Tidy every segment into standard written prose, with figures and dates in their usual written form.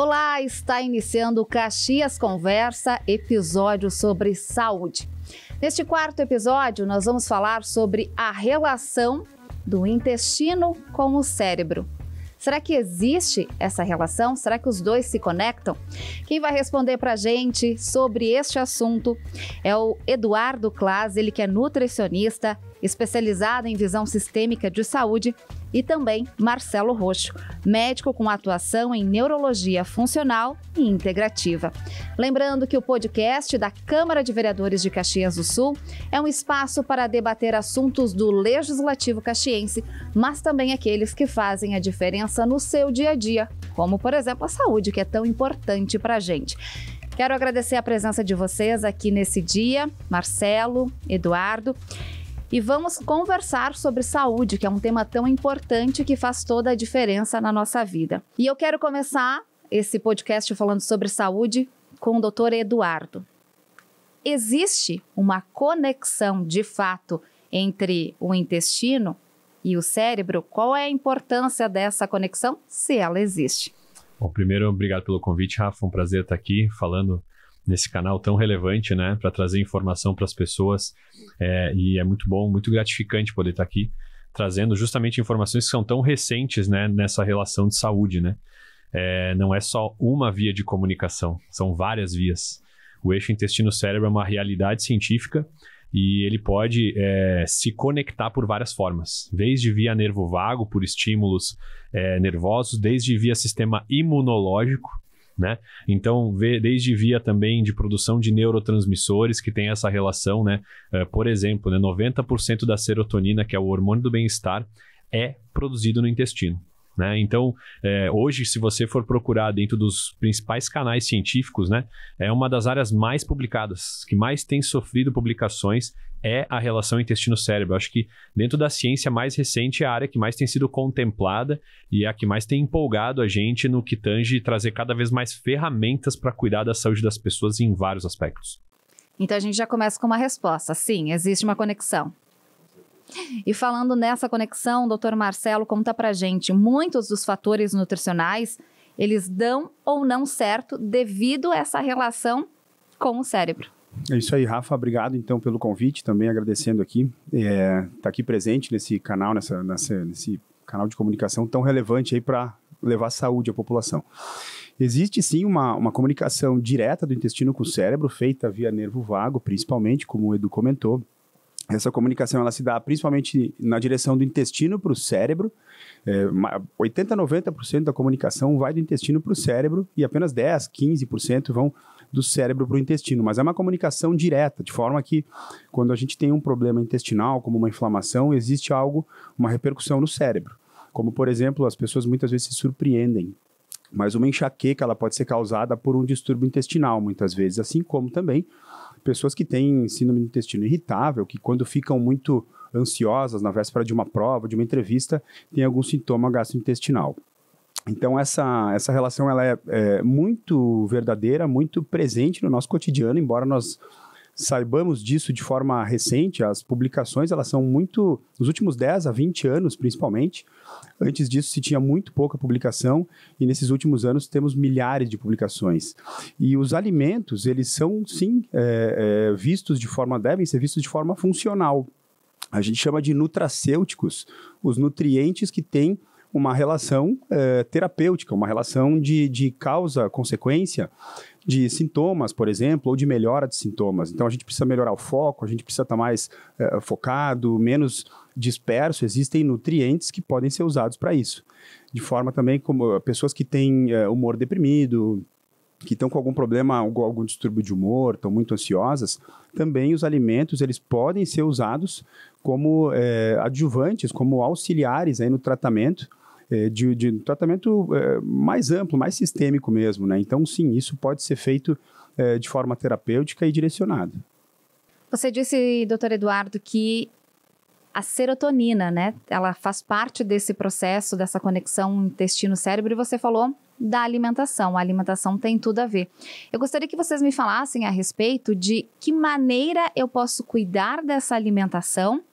Olá, está iniciando o Caxias Conversa, episódio sobre saúde. Neste quarto episódio, nós vamos falar sobre a relação do intestino com o cérebro. Será que existe essa relação? Será que os dois se conectam? Quem vai responder para a gente sobre este assunto é o Eduardo Claas, ele que é nutricionista, especializado em visão sistêmica de saúde, e também Marcelo Roxo, médico com atuação em neurologia funcional e integrativa. Lembrando que o podcast da Câmara de Vereadores de Caxias do Sul é um espaço para debater assuntos do Legislativo caxiense, mas também aqueles que fazem a diferença no seu dia a dia, como, por exemplo, a saúde, que é tão importante para a gente. Quero agradecer a presença de vocês aqui nesse dia, Marcelo, Eduardo. E vamos conversar sobre saúde, que é um tema tão importante que faz toda a diferença na nossa vida. E eu quero começar esse podcast falando sobre saúde com o Dr. Eduardo. Existe uma conexão de fato entre o intestino e o cérebro? Qual é a importância dessa conexão, se ela existe? Bom, primeiro, obrigado pelo convite, Rafa. Um prazer estar aqui falando nesse canal tão relevante, né, para trazer informação para as pessoas, e é muito bom, muito gratificante poder estar aqui trazendo justamente informações que são tão recentes, né, nessa relação de saúde, né. Não é só uma via de comunicação, são várias vias. O eixo intestino-cérebro é uma realidade científica e ele pode se conectar por várias formas, desde via nervo vago, por estímulos nervosos, desde via sistema imunológico, né? Então, desde via também de produção de neurotransmissores que tem essa relação, né? Por exemplo, né, 90% da serotonina, que é o hormônio do bem-estar, é produzido no intestino, né? Então, hoje, se você for procurar dentro dos principais canais científicos, né, é uma das áreas mais publicadas, que mais tem sofrido publicações, é a relação intestino-cérebro. Acho que dentro da ciência mais recente é a área que mais tem sido contemplada e é a que mais tem empolgado a gente no que tange trazer cada vez mais ferramentas para cuidar da saúde das pessoas em vários aspectos. Então a gente já começa com uma resposta. Sim, existe uma conexão. E falando nessa conexão, doutor Marcelo, conta pra gente, muitos dos fatores nutricionais, eles dão ou não certo devido a essa relação com o cérebro. É isso aí, Rafa. Obrigado, então, pelo convite. Também agradecendo aqui, tá aqui presente nesse canal, nesse canal de comunicação tão relevante aí para levar saúde à população. Existe, sim, uma comunicação direta do intestino com o cérebro, feita via nervo vago, principalmente, como o Edu comentou. Essa comunicação ela se dá principalmente na direção do intestino para o cérebro. 80% a 90% da comunicação vai do intestino para o cérebro e apenas 10%, 15% vão do cérebro para o intestino. Mas é uma comunicação direta, de forma que quando a gente tem um problema intestinal, como uma inflamação, existe uma repercussão no cérebro. Como, por exemplo, as pessoas muitas vezes se surpreendem, mas uma enxaqueca ela pode ser causada por um distúrbio intestinal, muitas vezes, assim como também pessoas que têm síndrome do intestino irritável, que quando ficam muito ansiosas na véspera de uma prova, de uma entrevista, tem algum sintoma gastrointestinal. Então, essa relação ela é muito verdadeira, muito presente no nosso cotidiano, embora nós saibamos disso de forma recente. As publicações elas são muito, nos últimos 10 a 20 anos, principalmente. Antes disso, se tinha muito pouca publicação e nesses últimos anos temos milhares de publicações. E os alimentos, eles são, sim, devem ser vistos de forma funcional. A gente chama de nutracêuticos, os nutrientes que têm uma relação terapêutica, uma relação de causa-consequência de sintomas, por exemplo, ou de melhora de sintomas. Então, a gente precisa melhorar o foco, a gente precisa estar mais focado, menos disperso. Existem nutrientes que podem ser usados para isso. De forma também como pessoas que têm humor deprimido, que estão com algum problema, algum distúrbio de humor, estão muito ansiosas, também os alimentos eles podem ser usados como adjuvantes, como auxiliares aí no tratamento, de tratamento mais amplo, mais sistêmico mesmo, né? Então, sim, isso pode ser feito de forma terapêutica e direcionada. Você disse, doutor Eduardo, que a serotonina, né, ela faz parte desse processo, dessa conexão intestino-cérebro, e você falou da alimentação. A alimentação tem tudo a ver. Eu gostaria que vocês me falassem a respeito de que maneira eu posso cuidar dessa alimentação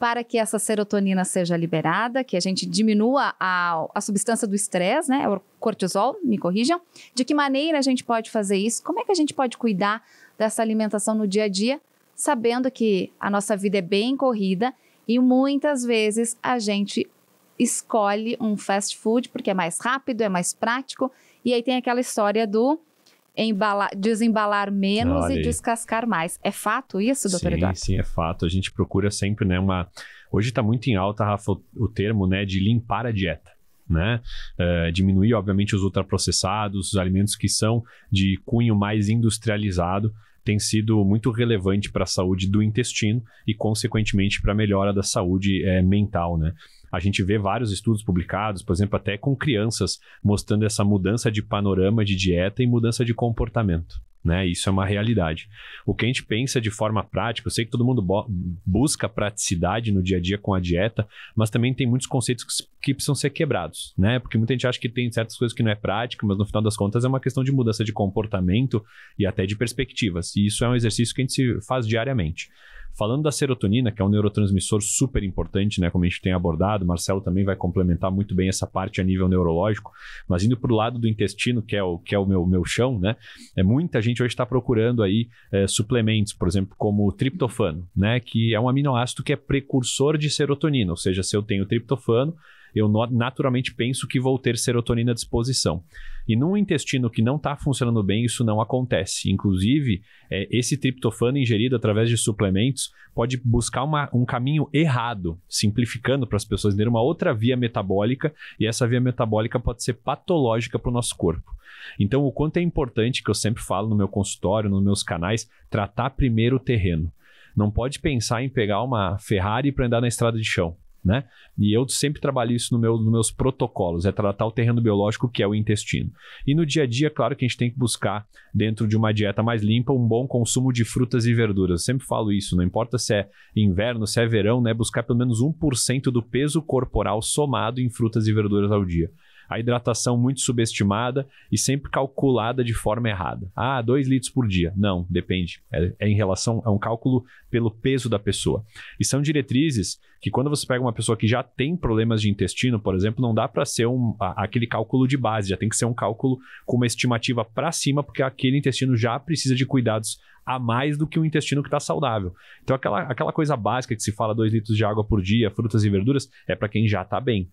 para que essa serotonina seja liberada, que a gente diminua a substância do estresse, né? O cortisol, me corrijam. De que maneira a gente pode fazer isso? Como é que a gente pode cuidar dessa alimentação no dia a dia, sabendo que a nossa vida é bem corrida e muitas vezes a gente escolhe um fast food porque é mais rápido, é mais prático, e aí tem aquela história do desembalar menos e descascar mais. É fato isso, doutor Eduardo? Sim, é fato. A gente procura sempre, né, Hoje está muito em alta, Rafa, o termo, né, de limpar a dieta, né? Diminuir, obviamente, os ultraprocessados, os alimentos que são de cunho mais industrializado, tem sido muito relevante para a saúde do intestino e, consequentemente, para a melhora da saúde mental, né? A gente vê vários estudos publicados, por exemplo, até com crianças, mostrando essa mudança de panorama de dieta e mudança de comportamento, né? Isso é uma realidade. O que a gente pensa de forma prática, eu sei que todo mundo busca praticidade no dia a dia com a dieta, mas também tem muitos conceitos que precisam ser quebrados, né? Porque muita gente acha que tem certas coisas que não é prática, mas no final das contas é uma questão de mudança de comportamento e até de perspectivas. E isso é um exercício que a gente faz diariamente. Falando da serotonina, que é um neurotransmissor super importante, né, como a gente tem abordado, o Marcelo também vai complementar muito bem essa parte a nível neurológico, mas indo para o lado do intestino, que é o meu chão, né, muita gente hoje está procurando aí suplementos, por exemplo, como o triptofano, né, que é um aminoácido que é precursor de serotonina, ou seja, se eu tenho triptofano, eu naturalmente penso que vou ter serotonina à disposição. E num intestino que não está funcionando bem, isso não acontece. Inclusive, esse triptofano ingerido através de suplementos pode buscar um caminho errado, simplificando para as pessoas terem uma outra via metabólica, e essa via metabólica pode ser patológica para o nosso corpo. Então, o quanto é importante, que eu sempre falo no meu consultório, nos meus canais, tratar primeiro o terreno. Não pode pensar em pegar uma Ferrari para andar na estrada de chão, né? E eu sempre trabalho isso nos meus protocolos, tratar o terreno biológico, que é o intestino. E no dia a dia, claro que a gente tem que buscar, dentro de uma dieta mais limpa, um bom consumo de frutas e verduras. Eu sempre falo isso, não importa se é inverno, se é verão, né? Buscar pelo menos 1% do peso corporal somado em frutas e verduras ao dia. A hidratação muito subestimada e sempre calculada de forma errada. 2 litros por dia. Não, depende. É em relação a um cálculo pelo peso da pessoa. E são diretrizes que, quando você pega uma pessoa que já tem problemas de intestino, por exemplo, não dá para ser aquele cálculo de base, já tem que ser um cálculo com uma estimativa para cima, porque aquele intestino já precisa de cuidados a mais do que um intestino que está saudável. Então, aquela coisa básica que se fala 2 litros de água por dia, frutas e verduras, é para quem já está bem.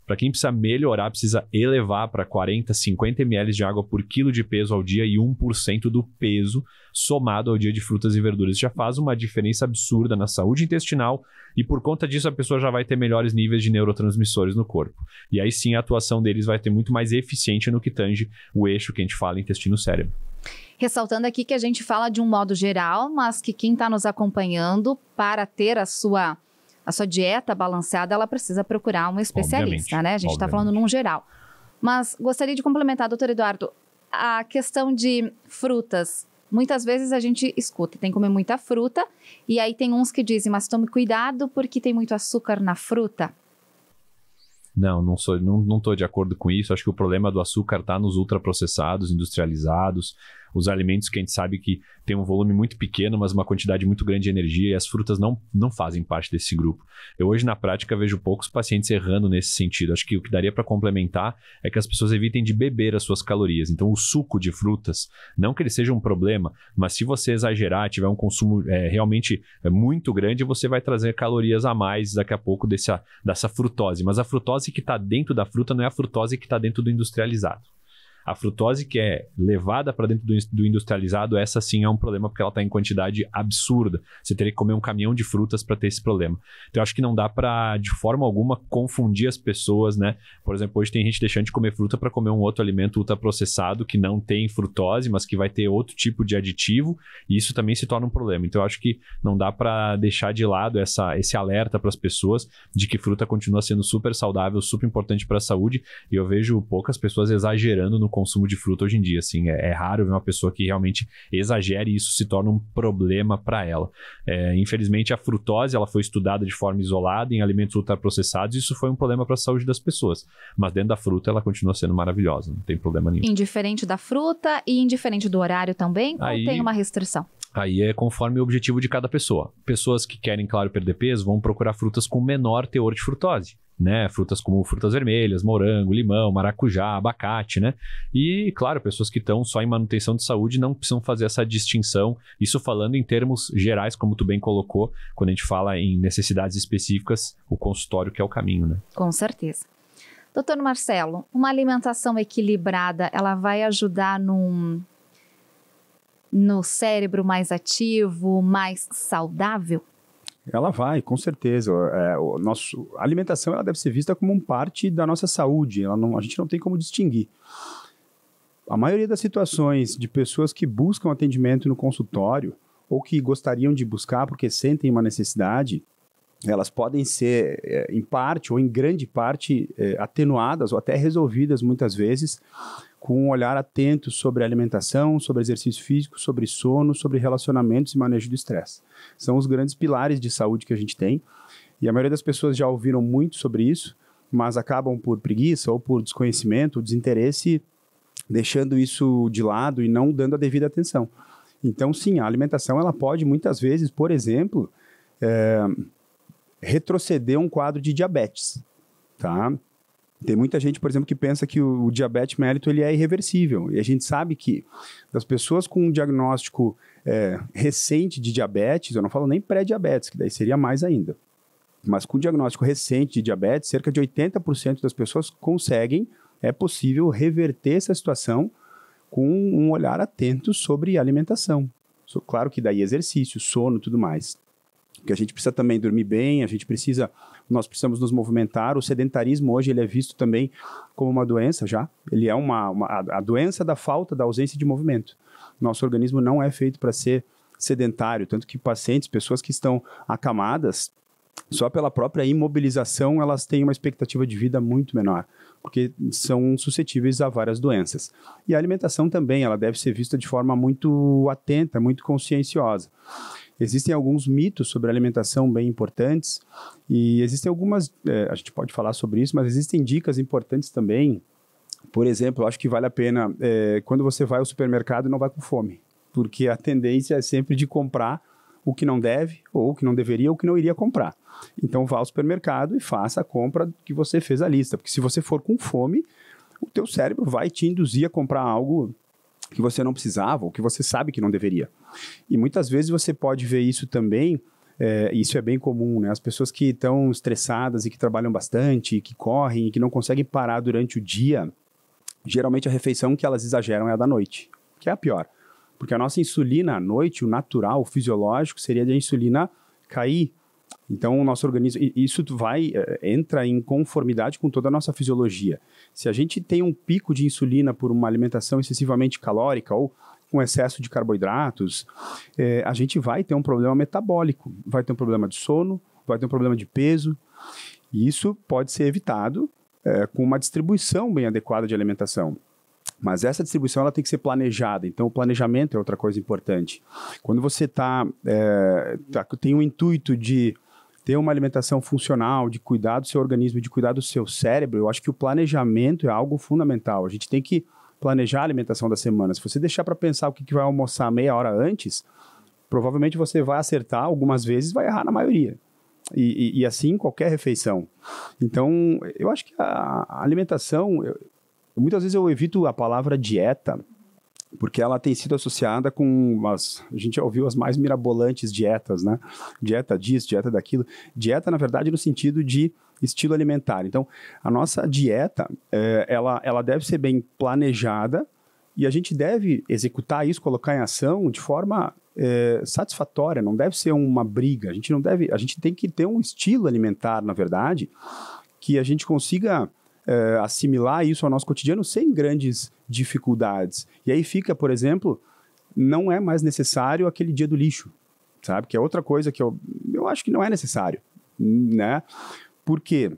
Para quem precisa melhorar, precisa elevar para 40, 50 ml de água por quilo de peso ao dia e 1% do peso somado ao dia de frutas e verduras. Isso já faz uma diferença absurda na saúde intestinal e, por conta disso, a pessoa já vai ter melhores níveis de neurotransmissores no corpo. E aí sim a atuação deles vai ter muito mais eficiente no que tange o eixo que a gente fala intestino-cérebro. Ressaltando aqui que a gente fala de um modo geral, mas que quem está nos acompanhando, para ter a sua dieta balanceada, ela precisa procurar um especialista, né? A gente está falando num geral. Mas gostaria de complementar, doutor Eduardo, a questão de frutas. Muitas vezes a gente escuta, tem que comer muita fruta, e aí tem uns que dizem, mas tome cuidado porque tem muito açúcar na fruta. Não estou de acordo com isso. Acho que o problema do açúcar está nos ultraprocessados, industrializados, os alimentos que a gente sabe que tem um volume muito pequeno, mas uma quantidade muito grande de energia, e as frutas não fazem parte desse grupo. Eu hoje, na prática, vejo poucos pacientes errando nesse sentido. Acho que o que daria para complementar é que as pessoas evitem de beber as suas calorias. Então, o suco de frutas, não que ele seja um problema, mas se você exagerar, tiver um consumo realmente muito grande, você vai trazer calorias a mais daqui a pouco dessa frutose. Mas a frutose que está dentro da fruta não é a frutose que está dentro do industrializado. A frutose que é levada para dentro do industrializado, essa sim é um problema, porque ela está em quantidade absurda. Você teria que comer um caminhão de frutas para ter esse problema. Então, eu acho que não dá para, de forma alguma, confundir as pessoas, né? Por exemplo, hoje tem gente deixando de comer fruta para comer um outro alimento ultraprocessado que não tem frutose, mas que vai ter outro tipo de aditivo, e isso também se torna um problema. Então, eu acho que não dá para deixar de lado esse alerta para as pessoas de que fruta continua sendo super saudável, super importante para a saúde, e eu vejo poucas pessoas exagerando no consumo de fruta hoje em dia, assim, é raro ver uma pessoa que realmente exagere e isso se torna um problema para ela. Infelizmente, a frutose, ela foi estudada de forma isolada em alimentos ultraprocessados, e isso foi um problema para a saúde das pessoas, mas dentro da fruta ela continua sendo maravilhosa, não tem problema nenhum. Indiferente da fruta e indiferente do horário também, ou tem uma restrição? Aí é conforme o objetivo de cada pessoa. Pessoas que querem, claro, perder peso vão procurar frutas com menor teor de frutose, né? Frutas como frutas vermelhas, morango, limão, maracujá, abacate, né? E, claro, pessoas que estão só em manutenção de saúde não precisam fazer essa distinção. Isso falando em termos gerais, como tu bem colocou, quando a gente fala em necessidades específicas, o consultório que é o caminho, né? Com certeza. Doutor Marcelo, uma alimentação equilibrada, ela vai ajudar no cérebro mais ativo, mais saudável? Ela vai, com certeza. A alimentação ela deve ser vista como parte da nossa saúde. A gente não tem como distinguir. A maioria das situações de pessoas que buscam atendimento no consultório ou que gostariam de buscar porque sentem uma necessidade, elas podem ser, em parte ou em grande parte, atenuadas ou até resolvidas muitas vezes com um olhar atento sobre alimentação, sobre exercício físico, sobre sono, sobre relacionamentos e manejo do estresse. São os grandes pilares de saúde que a gente tem e a maioria das pessoas já ouviram muito sobre isso, mas acabam por preguiça ou por desconhecimento, desinteresse, deixando isso de lado e não dando a devida atenção. Então, sim, a alimentação ela pode muitas vezes, por exemplo, retroceder um quadro de diabetes, tá? Tem muita gente, por exemplo, que pensa que o diabetes mellitus ele é irreversível. E a gente sabe que das pessoas com um diagnóstico recente de diabetes, eu não falo nem pré-diabetes, que daí seria mais ainda, mas com diagnóstico recente de diabetes, cerca de 80% das pessoas conseguem, é possível reverter essa situação com um olhar atento sobre alimentação. Claro que daí exercício, sono, tudo mais. Porque a gente precisa também dormir bem, nós precisamos nos movimentar. O sedentarismo hoje ele é visto também como uma doença já. Ele é a doença da falta, da ausência de movimento. Nosso organismo não é feito para ser sedentário, tanto que pessoas que estão acamadas, só pela própria imobilização, elas têm uma expectativa de vida muito menor, porque são suscetíveis a várias doenças. E a alimentação também, ela deve ser vista de forma muito atenta, muito conscienciosa. Existem alguns mitos sobre alimentação bem importantes e existem algumas, a gente pode falar sobre isso, mas existem dicas importantes também. Por exemplo, eu acho que vale a pena, quando você vai ao supermercado, não vai com fome, porque a tendência é sempre de comprar o que não deve, ou o que não deveria, ou o que não iria comprar. Então, vá ao supermercado e faça a compra que você fez a lista, porque se você for com fome, o teu cérebro vai te induzir a comprar algo que você não precisava, ou que você sabe que não deveria. E muitas vezes você pode ver isso também, isso é bem comum, né? As pessoas que estão estressadas e que trabalham bastante, que correm e que não conseguem parar durante o dia, geralmente a refeição que elas exageram é a da noite, que é a pior. Porque a nossa insulina à noite, o natural, o fisiológico, seria de a insulina cair. Então, o nosso organismo, isso entra em conformidade com toda a nossa fisiologia. Se a gente tem um pico de insulina por uma alimentação excessivamente calórica ou com excesso de carboidratos, a gente vai ter um problema metabólico, vai ter um problema de sono, vai ter um problema de peso. E isso pode ser evitado com uma distribuição bem adequada de alimentação. Mas essa distribuição ela tem que ser planejada, então o planejamento é outra coisa importante. Quando você tem o intuito de ter uma alimentação funcional, de cuidar do seu organismo, de cuidar do seu cérebro, eu acho que o planejamento é algo fundamental. A gente tem que planejar a alimentação da semana. Se você deixar para pensar o que vai almoçar meia hora antes, provavelmente você vai acertar algumas vezes, vai errar na maioria. E assim qualquer refeição. Então, eu acho que a alimentação... Muitas vezes eu evito a palavra dieta, porque ela tem sido associada com a gente já ouviu as mais mirabolantes dietas, né? Dieta disso, dieta daquilo. Dieta, na verdade, no sentido de estilo alimentar. Então, a nossa dieta, ela deve ser bem planejada e a gente deve executar isso, colocar em ação de forma satisfatória, não deve ser uma briga. A gente tem que ter um estilo alimentar, na verdade, que a gente consiga... assimilar isso ao nosso cotidiano sem grandes dificuldades. E aí fica, por exemplo, não é mais necessário aquele dia do lixo, sabe? Que é outra coisa que eu acho que não é necessário, né? Porque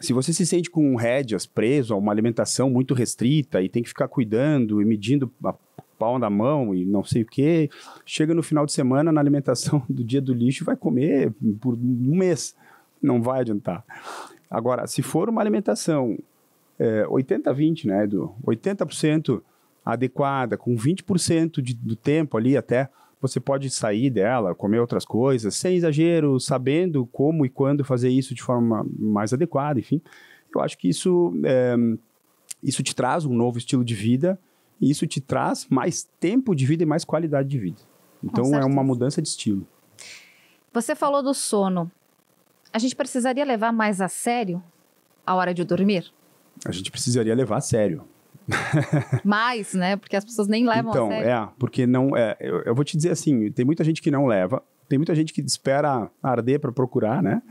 se você se sente com rédeas preso a uma alimentação muito restrita e tem que ficar cuidando e medindo a palma da mão e não sei o quê, chega no final de semana na alimentação do dia do lixo e vai comer por um mês. Não vai adiantar. Agora, se for uma alimentação 80-20, né, 80% adequada, com 20% do tempo ali até, você pode sair dela, comer outras coisas, sem exagero, sabendo como e quando fazer isso de forma mais adequada, enfim. Eu acho que isso te traz um novo estilo de vida e isso te traz mais tempo de vida e mais qualidade de vida. Então, é uma mudança de estilo. Você falou do sono. A gente precisaria levar mais a sério a hora de dormir? A gente precisaria levar a sério. Mais, né? Porque as pessoas nem levam a sério. Então, porque não... eu vou te dizer assim, tem muita gente que não leva, tem muita gente que espera arder para procurar, né?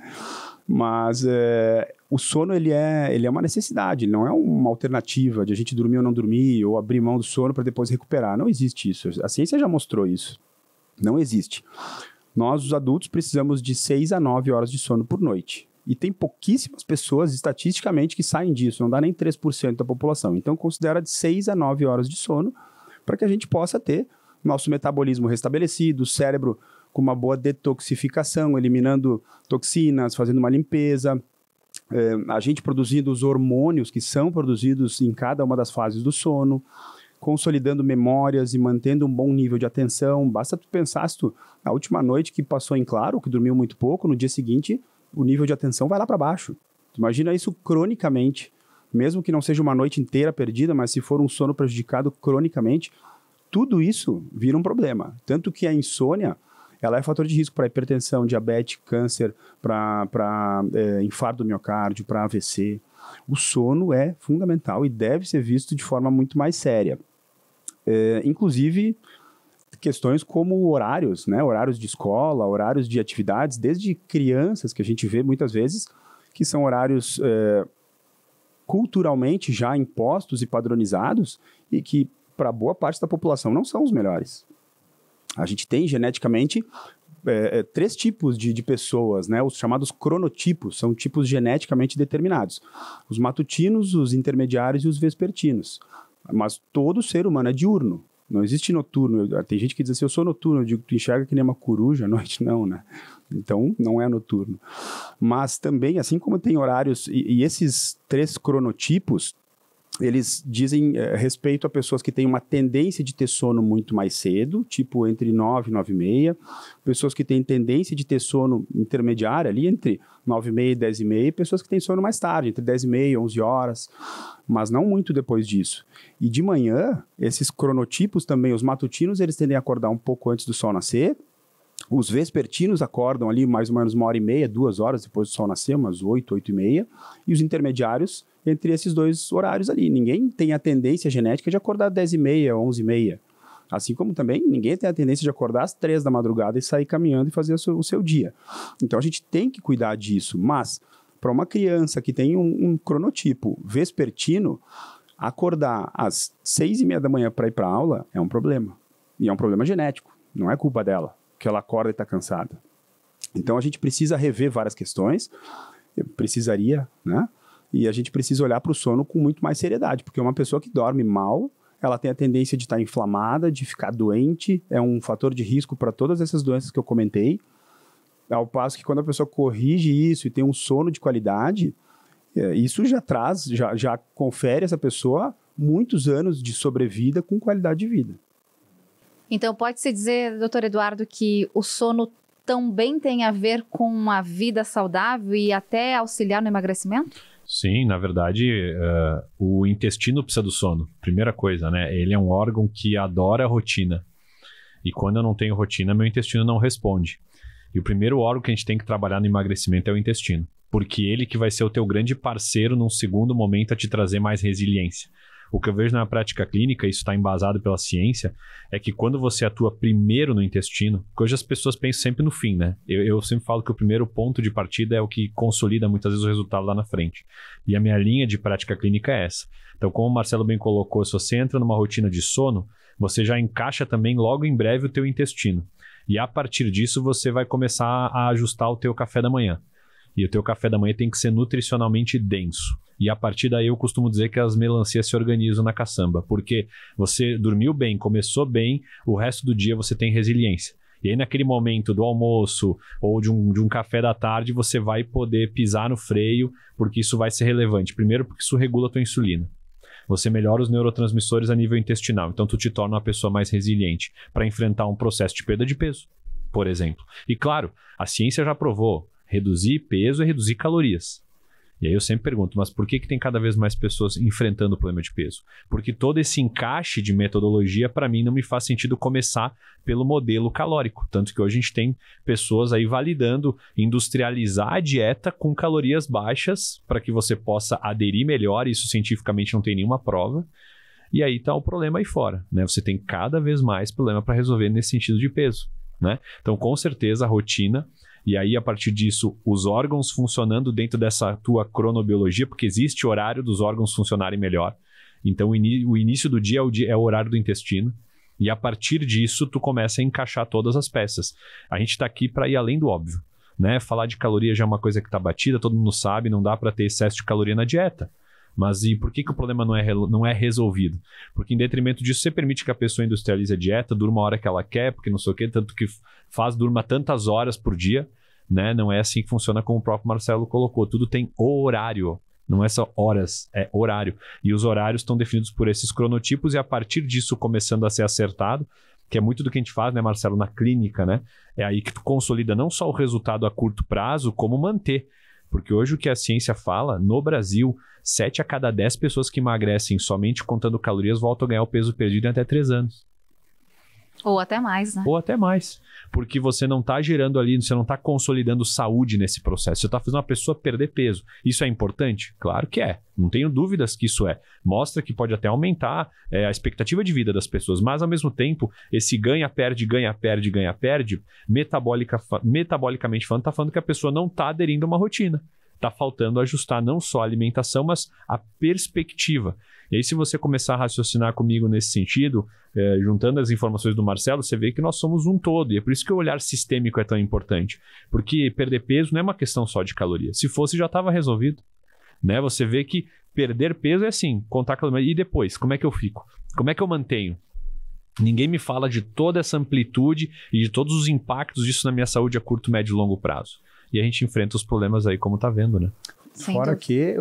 Mas o sono, ele é uma necessidade, não é uma alternativa de a gente dormir ou não dormir, ou abrir mão do sono para depois recuperar. Não existe isso. A ciência já mostrou isso. Não existe. Nós, os adultos, precisamos de 6 a 9 horas de sono por noite. E tem pouquíssimas pessoas, estatisticamente, que saem disso. Não dá nem 3% da população. Então, considera de 6 a 9 horas de sono para que a gente possa ter nosso metabolismo restabelecido, o cérebro com uma boa detoxificação, eliminando toxinas, fazendo uma limpeza, a gente produzindo os hormônios que são produzidos em cada uma das fases do sono, consolidando memórias e mantendo um bom nível de atenção. Basta tu pensar, se tu, na última noite que passou em claro, que dormiu muito pouco, no dia seguinte, o nível de atenção vai lá para baixo. Tu imagina isso cronicamente, mesmo que não seja uma noite inteira perdida, mas se for um sono prejudicado cronicamente, tudo isso vira um problema. Tanto que a insônia, ela é fator de risco para hipertensão, diabetes, câncer, para infarto do miocárdio, para AVC. O sono é fundamental e deve ser visto de forma muito mais séria. Inclusive, questões como horários, né? Horários de escola, horários de atividades, desde crianças, que a gente vê muitas vezes, que são horários culturalmente já impostos e padronizados e que, para boa parte da população, não são os melhores. A gente tem geneticamente 3 tipos de pessoas, né? Os chamados cronotipos, são tipos geneticamente determinados. Os matutinos, os intermediários e os vespertinos. Mas todo ser humano é diurno, não existe noturno. Tem gente que diz assim, eu sou noturno, eu digo, tu enxerga que nem uma coruja à noite? Não, né? Então, não é noturno. Mas também, assim como tem horários, e esses 3 cronotipos, eles dizem respeito a pessoas que têm uma tendência de ter sono muito mais cedo, tipo entre 9 e 9 e meia, pessoas que têm tendência de ter sono intermediário ali entre 9 e meia e 10 e meia, e pessoas que têm sono mais tarde, entre 10 e meia e 11 horas, mas não muito depois disso. E de manhã, esses cronotipos também, os matutinos, eles tendem a acordar um pouco antes do sol nascer, os vespertinos acordam ali mais ou menos 1h30, 2 horas depois do sol nascer, umas 8, 8 e meia, e os intermediários entre esses 2 horários ali. Ninguém tem a tendência genética de acordar 10 e meia, 11 e meia. Assim como também ninguém tem a tendência de acordar às 3 da madrugada e sair caminhando e fazer o seu dia. Então a gente tem que cuidar disso, mas para uma criança que tem um cronotipo vespertino, acordar às 6h30 da manhã para ir para a aula é um problema. E é um problema genético, não é culpa dela, que ela acorda e está cansada. Então a gente precisa rever várias questões, precisaria, né? E a gente precisa olhar para o sono com muito mais seriedade, porque uma pessoa que dorme mal, ela tem a tendência de estar inflamada, de ficar doente, é um fator de risco para todas essas doenças que eu comentei, ao passo que quando a pessoa corrige isso e tem um sono de qualidade, isso já traz, já confere a essa pessoa muitos anos de sobrevida com qualidade de vida. Então, pode-se dizer, doutor Eduardo, que o sono também tem a ver com uma vida saudável e até auxiliar no emagrecimento? Sim, na verdade, o intestino precisa do sono. Primeira coisa, né? Ele é um órgão que adora a rotina. E quando eu não tenho rotina, meu intestino não responde. E o primeiro órgão que a gente tem que trabalhar no emagrecimento é o intestino. Porque ele que vai ser o teu grande parceiro num segundo momento a te trazer mais resiliência. O que eu vejo na prática clínica, isso está embasado pela ciência, é que quando você atua primeiro no intestino, porque hoje as pessoas pensam sempre no fim, né? Eu sempre falo que o primeiro ponto de partida é o que consolida muitas vezes o resultado lá na frente. E a minha linha de prática clínica é essa. Então, como o Marcelo bem colocou, se você entra numa rotina de sono, você já encaixa também logo em breve o teu intestino. E a partir disso, você vai começar a ajustar o teu café da manhã. E o teu café da manhã tem que ser nutricionalmente denso. E a partir daí eu costumo dizer que as melancias se organizam na caçamba, porque você dormiu bem, começou bem, o resto do dia você tem resiliência. E aí naquele momento do almoço ou de um café da tarde, você vai poder pisar no freio, porque isso vai ser relevante. Primeiro porque isso regula a tua insulina. você melhora os neurotransmissores a nível intestinal. Então, tu te torna uma pessoa mais resiliente para enfrentar um processo de perda de peso, por exemplo. E claro, a ciência já provou, reduzir peso é reduzir calorias. E aí eu sempre pergunto, mas por que tem cada vez mais pessoas enfrentando o problema de peso? Porque todo esse encaixe de metodologia, para mim, não me faz sentido começar pelo modelo calórico. Tanto que hoje a gente tem pessoas aí validando industrializar a dieta com calorias baixas para que você possa aderir melhor. Isso cientificamente não tem nenhuma prova. E aí está o problema aí fora, né? Você tem cada vez mais problema para resolver nesse sentido de peso, né? Então, com certeza, a rotina... E aí, a partir disso, os órgãos funcionando dentro dessa tua cronobiologia, porque existe horário dos órgãos funcionarem melhor. Então, o início do dia é o horário do intestino. E a partir disso, tu começa a encaixar todas as peças. A gente está aqui para ir além do óbvio, né? Falar de caloria já é uma coisa que está batida, todo mundo sabe, não dá para ter excesso de caloria na dieta. Mas e por que o problema não é resolvido? Porque em detrimento disso, você permite que a pessoa industrialize a dieta, durma a hora que ela quer, porque não sei o quê, tanto que durma tantas horas por dia, né? Não é assim que funciona, como o próprio Marcelo colocou. Tudo tem horário, não é só horas, é horário. E os horários estão definidos por esses cronotipos e a partir disso começando a ser acertado, que é muito do que a gente faz, né, Marcelo, na clínica, né? É aí que tu consolida não só o resultado a curto prazo, como manter. Porque hoje o que a ciência fala, no Brasil, 7 a cada 10 pessoas que emagrecem somente contando calorias voltam a ganhar o peso perdido em até 3 anos. Ou até mais, né? Ou até mais. Porque você não está gerando ali, você não está consolidando saúde nesse processo. Você está fazendo uma pessoa perder peso. Isso é importante? Claro que é. Não tenho dúvidas que isso é. Mostra que pode até aumentar a expectativa de vida das pessoas. Mas, ao mesmo tempo, esse ganha-perde, ganha-perde, ganha-perde, metabolicamente falando, está falando que a pessoa não está aderindo a uma rotina. Está faltando ajustar não só a alimentação, mas a perspectiva. E aí, se você começar a raciocinar comigo nesse sentido, juntando as informações do Marcelo, você vê que nós somos um todo. E é por isso que o olhar sistêmico é tão importante. Porque perder peso não é uma questão só de caloria. Se fosse, já estava resolvido, né? Você vê que perder peso é assim, contar caloria. E depois, como é que eu fico? Como é que eu mantenho? Ninguém me fala de toda essa amplitude e de todos os impactos disso na minha saúde a curto, médio e longo prazo. E a gente enfrenta os problemas aí, como tá vendo, né? Fora que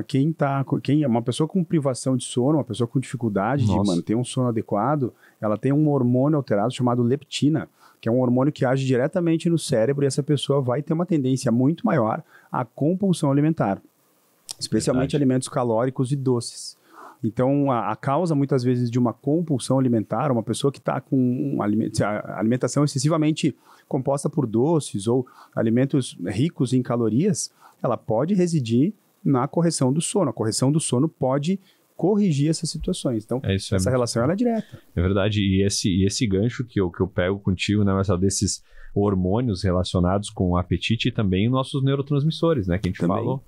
quem é uma pessoa com privação de sono, uma pessoa com dificuldade de manter um sono adequado, ela tem um hormônio alterado chamado leptina, que é um hormônio que age diretamente no cérebro e essa pessoa vai ter uma tendência muito maior à compulsão alimentar, especialmente alimentos calóricos e doces. Então, a causa, muitas vezes, de uma compulsão alimentar, uma pessoa que está com a alimentação excessivamente composta por doces ou alimentos ricos em calorias, ela pode residir na correção do sono. A correção do sono pode corrigir essas situações. Então, essa relação ela é direta. É verdade. E esse gancho que eu pego contigo, né, Marcelo, desses hormônios relacionados com o apetite e também nossos neurotransmissores, né, que a gente falou.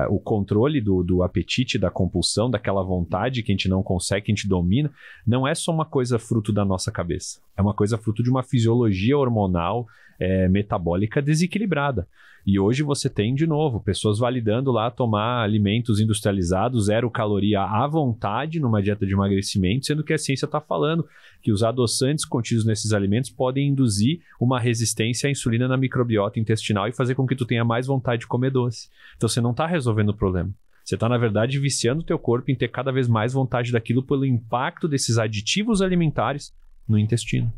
O controle do apetite, da compulsão, daquela vontade que a gente não consegue, que a gente domina, não é só uma coisa fruto da nossa cabeça. É uma coisa fruto de uma fisiologia hormonal metabólica desequilibrada. E hoje você tem, de novo, pessoas validando lá tomar alimentos industrializados, 0 caloria à vontade numa dieta de emagrecimento, sendo que a ciência está falando que os adoçantes contidos nesses alimentos podem induzir uma resistência à insulina na microbiota intestinal e fazer com que tu tenha mais vontade de comer doce. Então você não está resolvendo o problema. Você está, na verdade, viciando o teu corpo em ter cada vez mais vontade daquilo pelo impacto desses aditivos alimentares no intestino.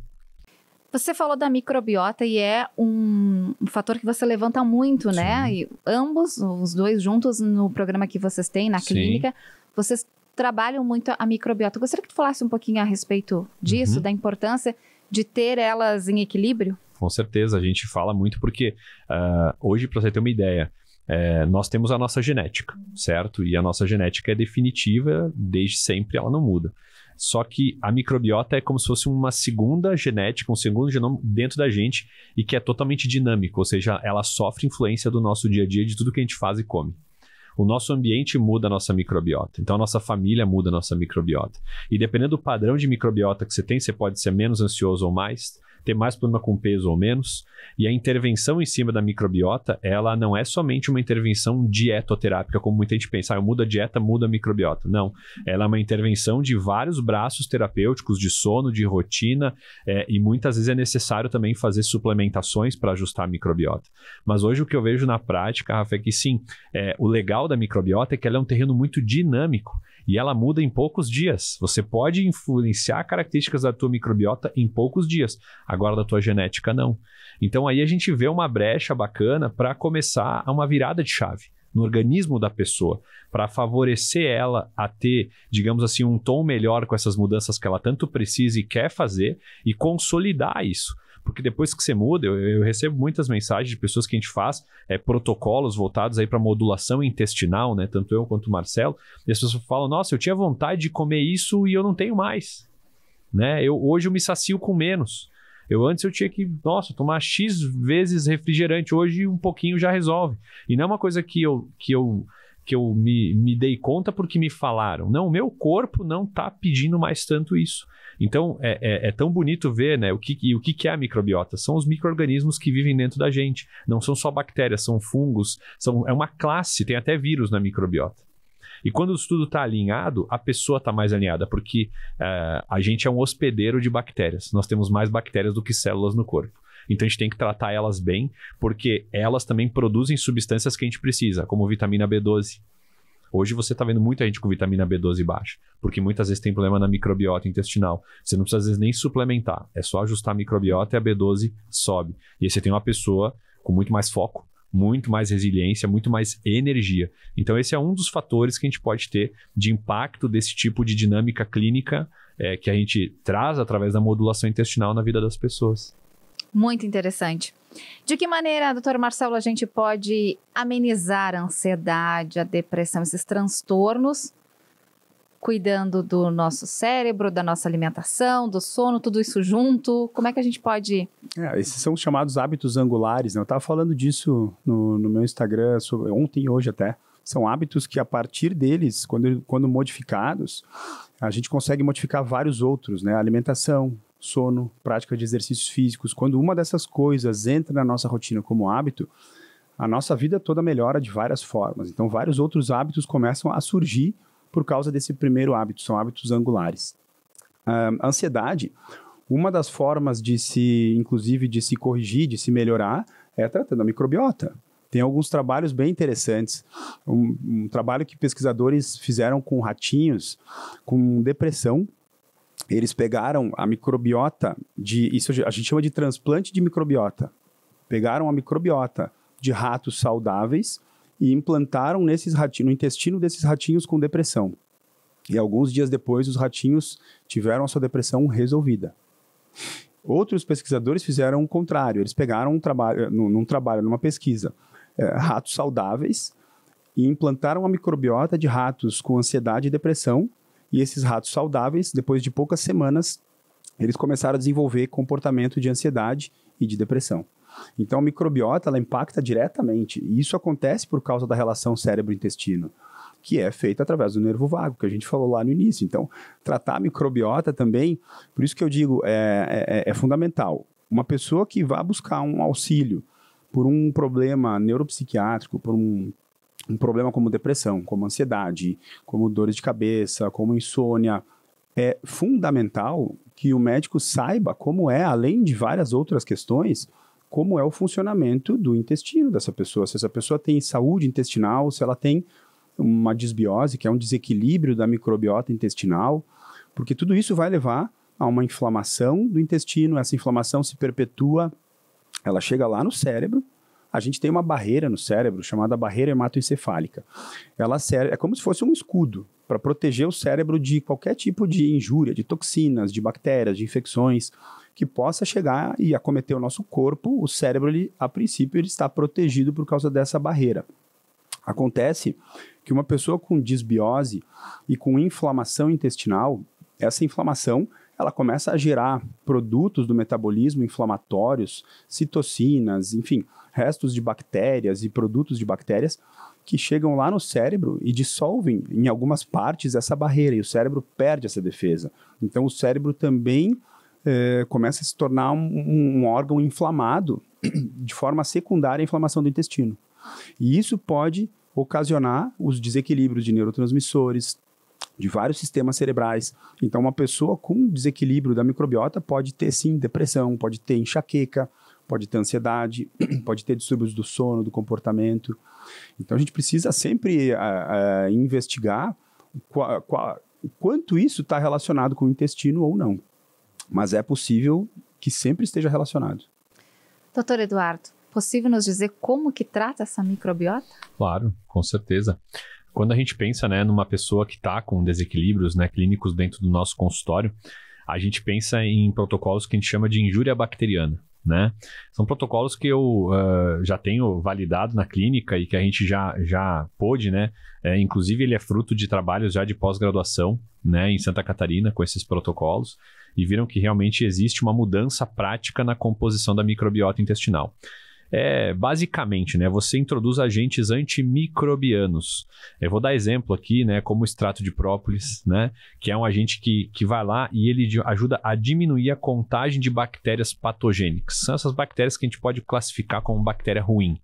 Você falou da microbiota e é um fator que você levanta muito, Sim. né? E ambos, os dois juntos no programa que vocês têm na clínica, vocês trabalham muito a microbiota. Eu gostaria que tu falasse um pouquinho a respeito disso, da importância de ter elas em equilíbrio. Com certeza, a gente fala muito porque hoje, para você ter uma ideia, nós temos a nossa genética, certo? E a nossa genética é definitiva, desde sempre ela não muda. Só que a microbiota é como se fosse uma segunda genética, um segundo genoma dentro da gente e que é totalmente dinâmico, ou seja, ela sofre influência do nosso dia a dia, de tudo que a gente faz e come. O nosso ambiente muda a nossa microbiota, então a nossa família muda a nossa microbiota. E dependendo do padrão de microbiota que você pode ser menos ansioso ou mais, ter mais problema com peso ou menos, e a intervenção em cima da microbiota, ela não é somente uma intervenção dietoterápica, como muita gente pensa, eu mudo a dieta, muda a microbiota. Não, ela é uma intervenção de vários braços terapêuticos, de sono, de rotina, e muitas vezes é necessário também fazer suplementações para ajustar a microbiota. Mas hoje o que eu vejo na prática, Rafa, é que sim, o legal da microbiota é que ela é um terreno muito dinâmico, E ela muda em poucos dias. Você pode influenciar características da tua microbiota em poucos dias. Agora, da tua genética, não. Então, aí a gente vê uma brecha bacana para começar uma virada de chave no organismo da pessoa, para favorecer ela a ter, digamos assim, um tom melhor com essas mudanças que ela tanto precisa e quer fazer e consolidar isso. Porque depois que você muda, eu recebo muitas mensagens de pessoas que a gente faz protocolos voltados aí para modulação intestinal, né? Tanto eu quanto o Marcelo, e as pessoas falam, nossa, eu tinha vontade de comer isso e eu não tenho mais, né? Hoje eu me sacio com menos. Antes eu tinha que, tomar X vezes refrigerante, hoje um pouquinho já resolve. E não é uma coisa que eu me dei conta porque me falaram. Não, o meu corpo não está pedindo mais tanto isso. Então, é tão bonito ver, né, o que é a microbiota. São os micro-organismos que vivem dentro da gente. Não são só bactérias, são fungos, é uma classe, tem até vírus na microbiota. E quando o estudo está alinhado, a pessoa está mais alinhada, porque a gente é um hospedeiro de bactérias. Nós temos mais bactérias do que células no corpo. Então a gente tem que tratar elas bem, porque elas também produzem substâncias que a gente precisa, como vitamina B12. Hoje você está vendo muita gente com vitamina B12 baixa, porque muitas vezes tem problema na microbiota intestinal. Você não precisa às vezes nem suplementar, é só ajustar a microbiota e a B12 sobe. E aí você tem uma pessoa com muito mais foco, muito mais resiliência, muito mais energia. Então esse é um dos fatores que a gente pode ter de impacto desse tipo de dinâmica clínica que a gente traz através da modulação intestinal na vida das pessoas. Muito interessante. De que maneira, doutor Marcelo, a gente pode amenizar a ansiedade, a depressão, esses transtornos, cuidando do nosso cérebro, da nossa alimentação, do sono, tudo isso junto? Como é que a gente pode... Esses são os chamados hábitos angulares, né? Eu estava falando disso no meu Instagram ontem e hoje até. São hábitos que, a partir deles, quando modificados, a gente consegue modificar vários outros, né? Alimentação, sono, prática de exercícios físicos. Quando uma dessas coisas entra na nossa rotina como hábito, a nossa vida toda melhora de várias formas. Então, vários outros hábitos começam a surgir por causa desse primeiro hábito, são hábitos angulares. A ansiedade, uma das formas inclusive de se corrigir, de se melhorar, é tratando a microbiota. Tem alguns trabalhos bem interessantes. Um trabalho que pesquisadores fizeram com ratinhos com depressão. Eles pegaram a microbiota isso a gente chama de transplante de microbiota. Pegaram a microbiota de ratos saudáveis e implantaram no intestino desses ratinhos com depressão. E alguns dias depois, os ratinhos tiveram a sua depressão resolvida. Outros pesquisadores fizeram o contrário. Eles pegaram numa pesquisa, ratos saudáveis e implantaram a microbiota de ratos com ansiedade e depressão. E esses ratos saudáveis, depois de poucas semanas, eles começaram a desenvolver comportamento de ansiedade e de depressão. Então, a microbiota, ela impacta diretamente. E isso acontece por causa da relação cérebro-intestino, que é feita através do nervo vago, que a gente falou lá no início. Então, tratar a microbiota também, por isso que eu digo, é fundamental. Uma pessoa que vá buscar um auxílio por um problema neuropsiquiátrico, por um problema como depressão, como ansiedade, como dores de cabeça, como insônia, é fundamental que o médico saiba como além de várias outras questões, como é o funcionamento do intestino dessa pessoa. Se essa pessoa tem saúde intestinal, se ela tem uma disbiose, que é um desequilíbrio da microbiota intestinal, porque tudo isso vai levar a uma inflamação do intestino. Essa inflamação se perpetua, ela chega lá no cérebro. A gente tem uma barreira no cérebro chamada barreira hematoencefálica. Ela serve, é como se fosse um escudo para proteger o cérebro de qualquer tipo de injúria, de toxinas, de bactérias, de infecções que possa chegar e acometer o nosso corpo. O cérebro, a princípio, ele está protegido por causa dessa barreira. Acontece que uma pessoa com disbiose e com inflamação intestinal, essa inflamação ela começa a gerar produtos do metabolismo inflamatórios, citocinas, enfim, restos de bactérias e produtos de bactérias que chegam lá no cérebro e dissolvem em algumas partes essa barreira e o cérebro perde essa defesa. Então o cérebro também começa a se tornar um órgão inflamado de forma secundária à inflamação do intestino. E isso pode ocasionar os desequilíbrios de neurotransmissores, de vários sistemas cerebrais. Então, uma pessoa com desequilíbrio da microbiota pode ter, sim, depressão, pode ter enxaqueca, pode ter ansiedade, pode ter distúrbios do sono, do comportamento. Então, a gente precisa sempre investigar o quanto isso está relacionado com o intestino ou não. Mas é possível que sempre esteja relacionado. Doutor Eduardo, possível nos dizer como que trata essa microbiota? Claro, com certeza. Quando a gente pensa, né, numa pessoa que está com desequilíbrios, né, clínicos dentro do nosso consultório, a gente pensa em protocolos que a gente chama de injúria bacteriana, né? São protocolos que eu já tenho validado na clínica e que a gente já pôde, né? Inclusive, ele é fruto de trabalhos já de pós-graduação, né, em Santa Catarina com esses protocolos, e viram que realmente existe uma mudança prática na composição da microbiota intestinal. Basicamente, né, você introduz agentes antimicrobianos. Eu vou dar exemplo aqui, né, como o extrato de própolis, né, que é um agente que vai lá e ele ajuda a diminuir a contagem de bactérias patogênicas. São essas bactérias que a gente pode classificar como bactéria ruim.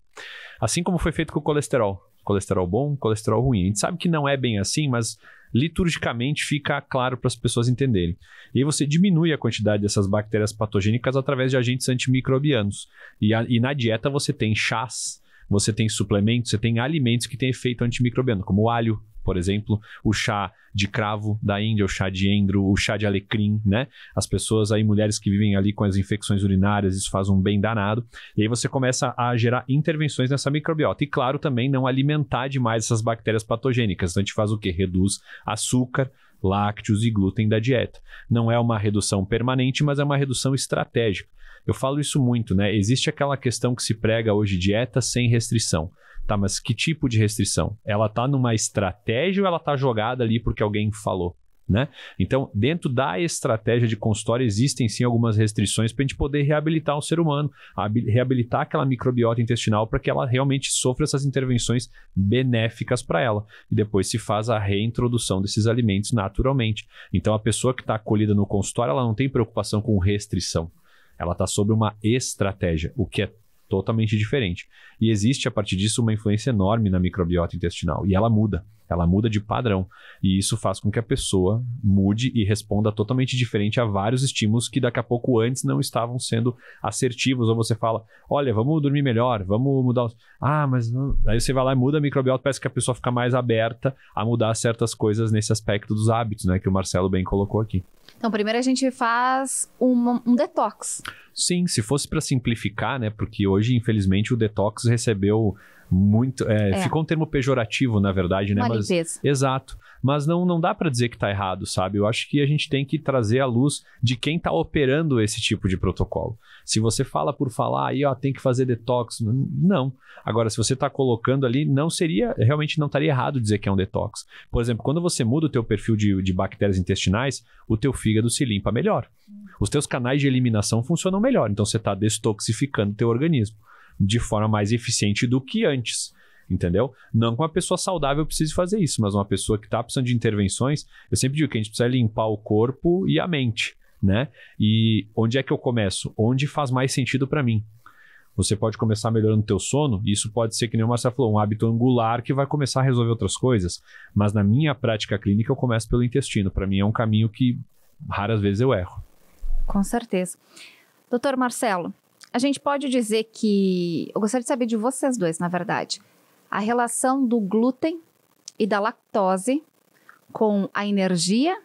Assim como foi feito com o colesterol. Colesterol bom, colesterol ruim. A gente sabe que não é bem assim, mas liturgicamente fica claro para as pessoas entenderem. E aí você diminui a quantidade dessas bactérias patogênicas através de agentes antimicrobianos. E na dieta você tem chás, você tem suplementos, você tem alimentos que têm efeito antimicrobiano, como o alho, por exemplo, o chá de cravo da Índia, o chá de endro, o chá de alecrim, né? As pessoas aí, mulheres que vivem ali com as infecções urinárias, isso faz um bem danado. E aí você começa a gerar intervenções nessa microbiota. E claro, também não alimentar demais essas bactérias patogênicas. Então a gente faz o quê? Reduz açúcar, lácteos e glúten da dieta. Não é uma redução permanente, mas é uma redução estratégica. Eu falo isso muito, né? Existe aquela questão que se prega hoje, dieta sem restrição. Tá, mas que tipo de restrição? Ela tá numa estratégia ou ela tá jogada ali porque alguém falou, né? Então, dentro da estratégia de consultório existem sim algumas restrições para a gente poder reabilitar o ser humano, reabilitar aquela microbiota intestinal para que ela realmente sofra essas intervenções benéficas para ela. E depois se faz a reintrodução desses alimentos naturalmente. Então, a pessoa que está acolhida no consultório, ela não tem preocupação com restrição. Ela está sobre uma estratégia, o que é totalmente diferente. E existe, a partir disso, uma influência enorme na microbiota intestinal. E ela muda de padrão. E isso faz com que a pessoa mude e responda totalmente diferente a vários estímulos que daqui a pouco antes não estavam sendo assertivos. Ou você fala, olha, vamos dormir melhor, vamos mudar... mas não... Aí você vai lá e muda a microbiota, parece que a pessoa fica mais aberta a mudar certas coisas nesse aspecto dos hábitos, né? Que o Marcelo bem colocou aqui. Então, primeiro a gente faz um detox. Sim, se fosse para simplificar, né? Porque hoje, infelizmente, o detox recebeu muito... Ficou um termo pejorativo, na verdade, né? Uma limpeza. Exato. Mas não dá para dizer que está errado, sabe? Eu acho que a gente tem que trazer à luz de quem está operando esse tipo de protocolo. Se você fala por falar, aí tem que fazer detox, não. Agora, se você está colocando ali, realmente não estaria errado dizer que é um detox. Por exemplo, quando você muda o teu perfil de bactérias intestinais, o teu fígado se limpa melhor. Os teus canais de eliminação funcionam melhor, então você está destoxificando o teu organismo de forma mais eficiente do que antes. Entendeu? Não que uma pessoa saudável precise fazer isso, mas uma pessoa que está precisando de intervenções, eu sempre digo que a gente precisa limpar o corpo e a mente, né? E onde é que eu começo? Onde faz mais sentido para mim? Você pode começar melhorando o teu sono, e isso pode ser, que nem o Marcelo falou, um hábito angular que vai começar a resolver outras coisas, mas na minha prática clínica eu começo pelo intestino. Para mim é um caminho que raras vezes eu erro. Com certeza. Doutor Marcelo, a gente pode dizer que... Eu gostaria de saber de vocês dois, na verdade. A relação do glúten e da lactose com a energia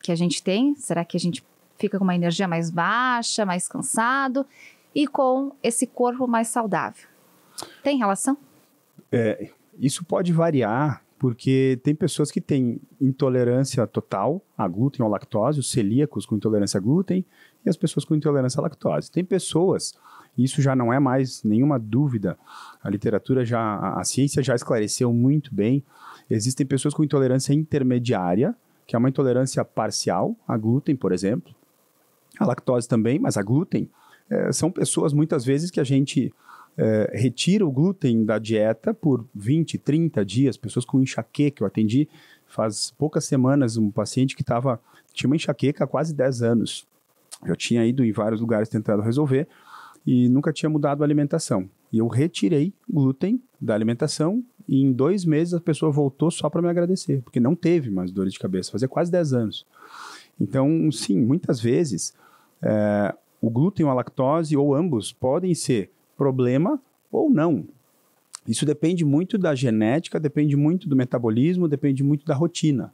que a gente tem. Será que a gente fica com uma energia mais baixa, mais cansado? E com esse corpo mais saudável? Tem relação? Isso pode variar, porque tem pessoas que têm intolerância total a glúten ou lactose, os celíacos com intolerância a glúten e as pessoas com intolerância à lactose. Tem pessoas... Isso já não é mais nenhuma dúvida. A literatura a ciência já esclareceu muito bem. Existem pessoas com intolerância intermediária, que é uma intolerância parcial a glúten, por exemplo. A lactose também, mas a glúten são pessoas muitas vezes que a gente retira o glúten da dieta por 20, 30 dias. Pessoas com enxaqueca. Eu atendi faz poucas semanas um paciente que tinha uma enxaqueca há quase 10 anos. Eu tinha ido em vários lugares tentando resolver e nunca tinha mudado a alimentação. E eu retirei glúten da alimentação e em 2 meses a pessoa voltou só para me agradecer, porque não teve mais dor de cabeça, fazia quase 10 anos. Então, sim, muitas vezes o glúten ou a lactose, ou ambos, podem ser problema ou não. Isso depende muito da genética, depende muito do metabolismo, depende muito da rotina.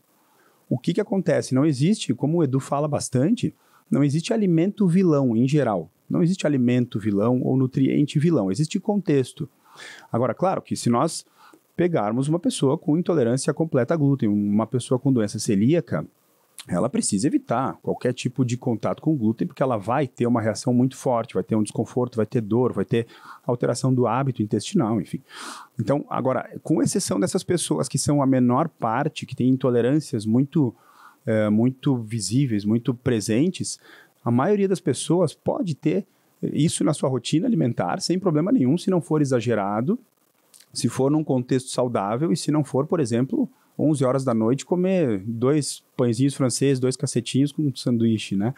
O que acontece? Não existe, como o Edu fala bastante, não existe alimento vilão em geral. Não existe alimento vilão ou nutriente vilão, existe contexto. Agora, claro que se nós pegarmos uma pessoa com intolerância completa a glúten, uma pessoa com doença celíaca, ela precisa evitar qualquer tipo de contato com o glúten, porque ela vai ter uma reação muito forte, vai ter um desconforto, vai ter dor, vai ter alteração do hábito intestinal, enfim. Então, agora, com exceção dessas pessoas que são a menor parte, que têm intolerâncias muito visíveis, muito presentes, a maioria das pessoas pode ter isso na sua rotina alimentar sem problema nenhum, se não for exagerado, se for num contexto saudável e se não for, por exemplo, 11 horas da noite, comer 2 pãezinhos franceses, 2 cacetinhos com um sanduíche, né?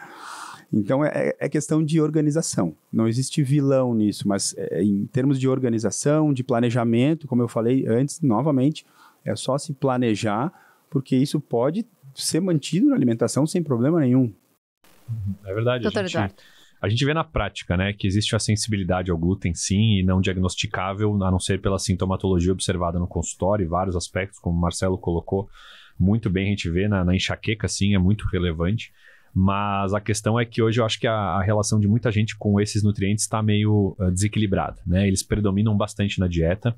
Então, é questão de organização. Não existe vilão nisso, mas em termos de organização, de planejamento, como eu falei antes, novamente, é só se planejar, porque isso pode ser mantido na alimentação sem problema nenhum. É verdade. A gente vê na prática, né, que existe a sensibilidade ao glúten, sim, e não diagnosticável, a não ser pela sintomatologia observada no consultório e vários aspectos, como o Marcelo colocou muito bem, a gente vê na enxaqueca, sim, é muito relevante. Mas a questão é que hoje eu acho que a relação de muita gente com esses nutrientes está meio desequilibrada, né? Eles predominam bastante na dieta,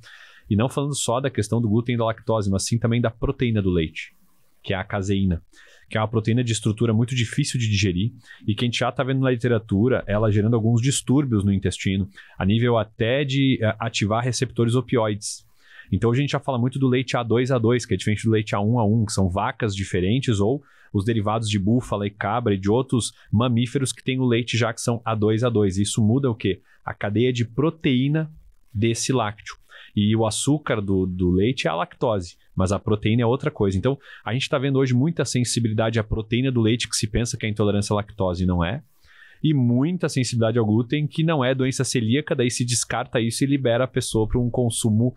e não falando só da questão do glúten e da lactose, mas sim também da proteína do leite, que é a caseína, que é uma proteína de estrutura muito difícil de digerir e que a gente já está vendo na literatura ela gerando alguns distúrbios no intestino, a nível até de ativar receptores opioides. Então, a gente já fala muito do leite A2A2, que é diferente do leite A1A1, que são vacas diferentes, ou os derivados de búfala e cabra e de outros mamíferos que têm o leite já que são A2A2. Isso muda o quê? A cadeia de proteína desse lácteo. E o açúcar do leite é a lactose, mas a proteína é outra coisa. Então, a gente está vendo hoje muita sensibilidade à proteína do leite, que se pensa que é intolerância à lactose e não é. E muita sensibilidade ao glúten, que não é doença celíaca, daí se descarta isso e libera a pessoa para um consumo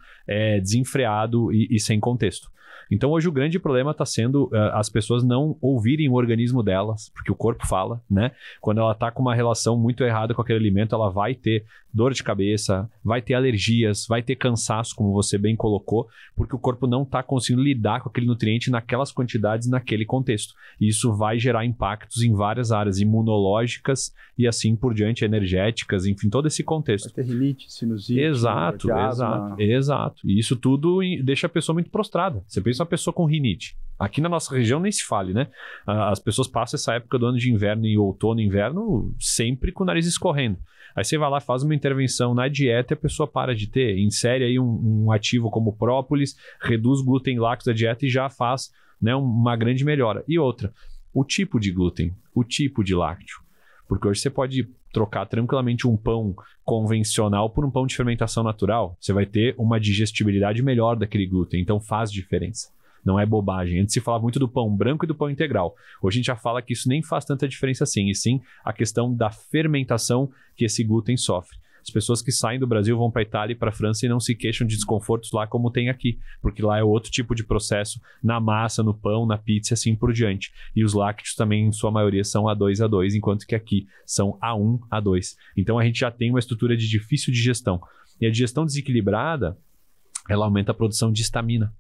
desenfreado e sem contexto. Então, hoje o grande problema está sendo as pessoas não ouvirem o organismo delas, porque o corpo fala, né? Quando ela está com uma relação muito errada com aquele alimento, ela vai ter dor de cabeça, vai ter alergias, vai ter cansaço, como você bem colocou, porque o corpo não está conseguindo lidar com aquele nutriente naquelas quantidades, naquele contexto. E isso vai gerar impactos em várias áreas imunológicas e assim por diante, energéticas, enfim, todo esse contexto. Vai ter rinite, sinusite, exato. E isso tudo deixa a pessoa muito prostrada. Você pensa uma pessoa com rinite. Aqui na nossa região nem se fale, né? As pessoas passam essa época do ano de inverno e outono e inverno sempre com o nariz escorrendo. Aí você vai lá, faz uma intervenção na dieta e a pessoa para de ter. Insere aí um ativo como própolis, reduz glúten e lácteos da dieta e já faz, né, uma grande melhora. E outra, o tipo de glúten, o tipo de lácteo. Porque hoje você pode trocar tranquilamente um pão convencional por um pão de fermentação natural. Você vai ter uma digestibilidade melhor daquele glúten, então faz diferença. Não é bobagem. Antes se falava muito do pão branco e do pão integral. Hoje a gente já fala que isso nem faz tanta diferença assim, e sim a questão da fermentação que esse glúten sofre. As pessoas que saem do Brasil vão para a Itália e para a França e não se queixam de desconfortos lá como tem aqui, porque lá é outro tipo de processo na massa, no pão, na pizza e assim por diante. E os lácteos também, em sua maioria, são A2A2, enquanto que aqui são A1A2. Então a gente já tem uma estrutura de difícil digestão. E a digestão desequilibrada, ela aumenta a produção de histamina.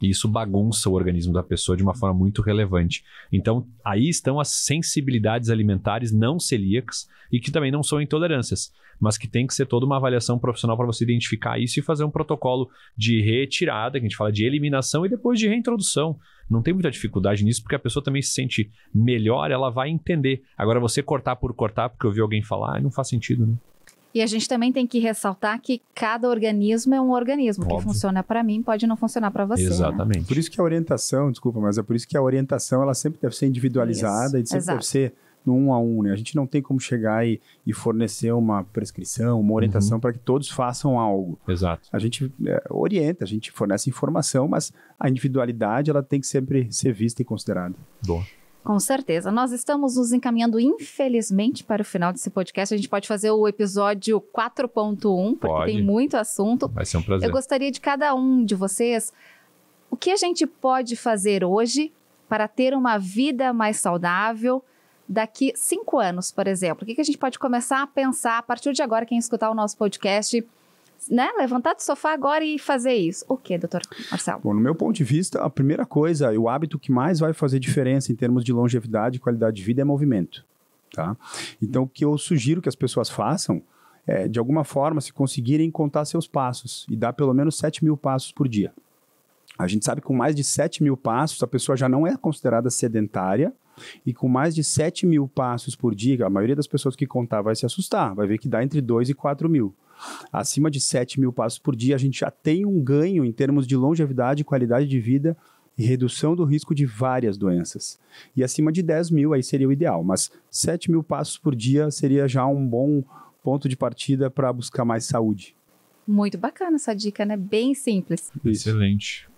E isso bagunça o organismo da pessoa de uma forma muito relevante. Então, aí estão as sensibilidades alimentares não celíacas e que também não são intolerâncias, mas que tem que ser toda uma avaliação profissional para você identificar isso e fazer um protocolo de retirada, que a gente fala de eliminação e depois de reintrodução. Não tem muita dificuldade nisso, porque a pessoa também se sente melhor, ela vai entender. Agora, você cortar por cortar, porque eu ouvi alguém falar, não faz sentido, né? E a gente também tem que ressaltar que cada organismo é um organismo. Óbvio. Que funciona para mim pode não funcionar para você. Exatamente. Né? Por isso que a orientação, desculpa, mas é por isso que a orientação ela sempre deve ser individualizada e sempre deve ser no 1 a 1, né? A gente não tem como chegar e fornecer uma prescrição, uma orientação para que todos façam algo. Exato. A gente orienta, a gente fornece informação, mas a individualidade ela tem que sempre ser vista e considerada. Boa. Com certeza. Nós estamos nos encaminhando, infelizmente, para o final desse podcast. A gente pode fazer o episódio 4.1, porque tem muito assunto. Vai ser um prazer. Eu gostaria de cada um de vocês, o que a gente pode fazer hoje para ter uma vida mais saudável daqui 5 anos, por exemplo? O que a gente pode começar a pensar a partir de agora, quem escutar o nosso podcast, né, levantar do sofá agora e fazer isso. O que, doutor Marcelo? Bom, no meu ponto de vista, a primeira coisa, o hábito que mais vai fazer diferença em termos de longevidade e qualidade de vida é movimento. Tá? Então, o que eu sugiro que as pessoas façam é, de alguma forma, se conseguirem contar seus passos e dar pelo menos 7.000 passos por dia. A gente sabe que com mais de 7.000 passos, a pessoa já não é considerada sedentária, e com mais de 7.000 passos por dia, a maioria das pessoas que contar vai se assustar, vai ver que dá entre 2 e 4.000. Acima de 7.000 passos por dia, a gente já tem um ganho em termos de longevidade, qualidade de vida e redução do risco de várias doenças. E acima de 10.000, aí seria o ideal, mas 7.000 passos por dia seria já um bom ponto de partida para buscar mais saúde. Muito bacana essa dica, né? Bem simples. Excelente.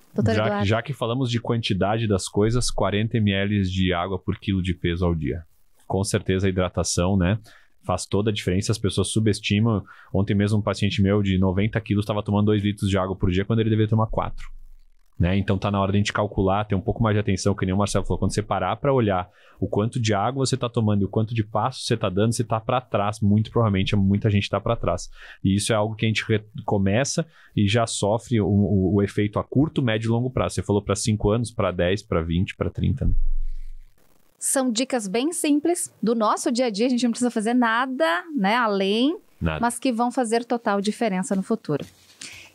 Já que falamos de quantidade das coisas, 40 ml de água por quilo de peso ao dia. Com certeza a hidratação, né, faz toda a diferença. As pessoas subestimam. Ontem mesmo um paciente meu de 90 quilos estava tomando 2 litros de água por dia quando ele deveria tomar 4. Né? Então tá na hora de a gente calcular, ter um pouco mais de atenção, que nem o Marcelo falou, quando você parar para olhar o quanto de água você está tomando e o quanto de passo você está dando, você está para trás, muito provavelmente muita gente está para trás. E isso é algo que a gente começa e já sofre o efeito a curto, médio e longo prazo. Você falou para 5 anos, para 10, para 20, para 30. Né? São dicas bem simples do nosso dia a dia, a gente não precisa fazer nada, né, além, mas que vão fazer total diferença no futuro.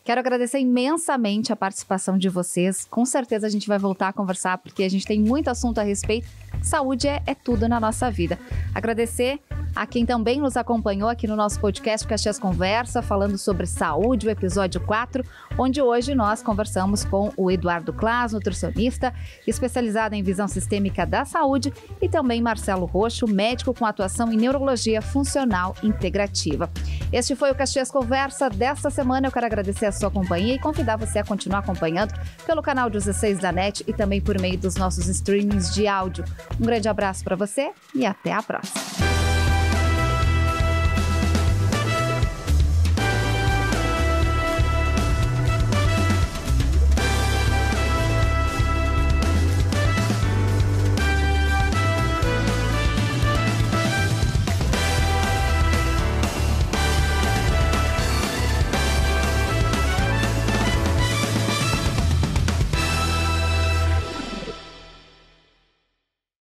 Quero agradecer imensamente a participação de vocês. Com certeza a gente vai voltar a conversar, porque a gente tem muito assunto a respeito. Saúde é tudo na nossa vida. Agradecer a quem também nos acompanhou aqui no nosso podcast Caxias Conversa, falando sobre saúde, o episódio 4, onde hoje nós conversamos com o Eduardo Claas, nutricionista, especializado em visão sistêmica da saúde, e também Marcelo Roxo, médico com atuação em neurologia funcional integrativa. Este foi o Caxias Conversa desta semana. Eu quero agradecer a sua companhia e convidar você a continuar acompanhando pelo canal 16 da NET e também por meio dos nossos streamings de áudio. Um grande abraço para você e até a próxima.